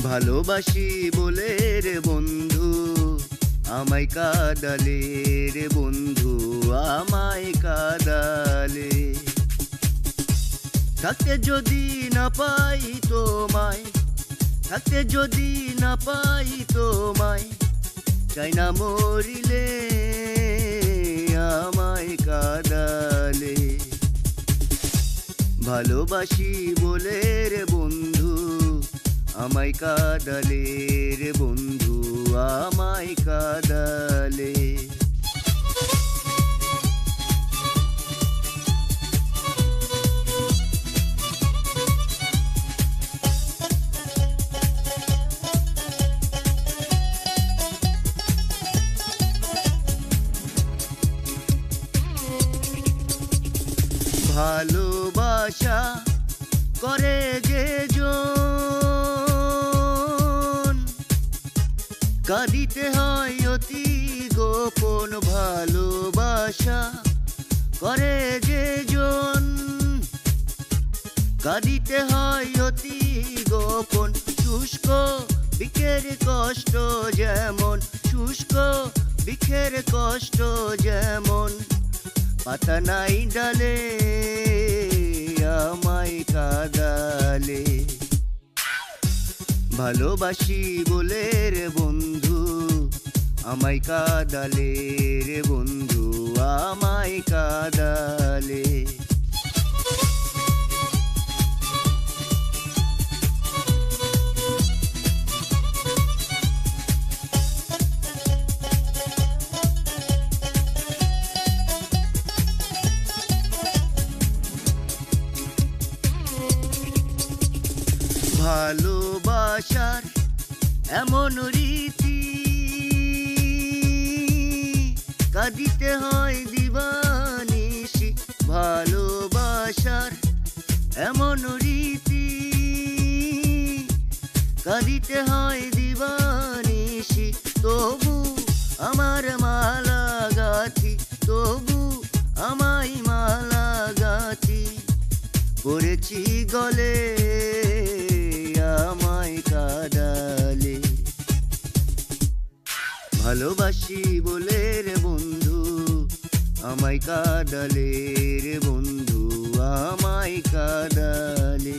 ভালোবাসি বলে রে বন্ধু আমায় কাঁদালে রে বন্ধু আমায় কাঁদালে। থাকতে যদি না পাই তোমায়, থাকতে যদি না পাই তোমায়, চাই না মরিলে আমায় কাঁদালে। ভালোবাসি বলে রে বন্ধু আমায় কাঁদালে রে বন্ধু আমায় কাঁদালে। ভালোবাসা করে যে জন, কাঁদিতে হয় অতি গোপন। ভালোবাসা করে যে জন, কাঁদিতে হয় অতি গোপন। শুষ্ক বৃক্ষের কষ্ট যেমন, শুষ্ক বৃক্ষের কষ্ট যেমন, পাতা নাই ডালে আমায় কাঁদালে। ভালোবাসি বলে রে বন্ধু আমায় কাঁদালে রে বন্ধু আমায় কাঁদালে। ভালোবাসার এমন রীতি, কাঁদিতে হয় দিবানিশি। ভালোবাসার এমন রীতি, কাঁদিতে হয় দিবানিশি। তবু আমার মালা গাথি, তবু আমায় মালা গাথি, পড়েছি গলে আমায় কাঁদালে। ভালোবাসি বলে রে বন্ধু আমায় কাঁদালে রে বন্ধু আমায় কাঁদালে।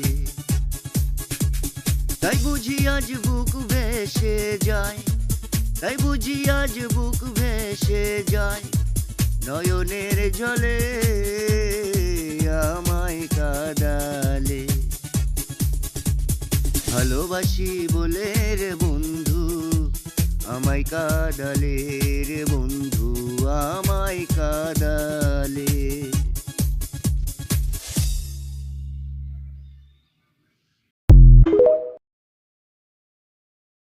তাই বুঝি আজ বুক ভেসে যায়, তাই বুঝি আজ বুক ভেসে যায়, নয়নের জলে আমায় কাঁদালে। ভালোবাসি বলে রে বন্ধু আমায় কাঁদালে রে বন্ধু আমায় কাঁদালে।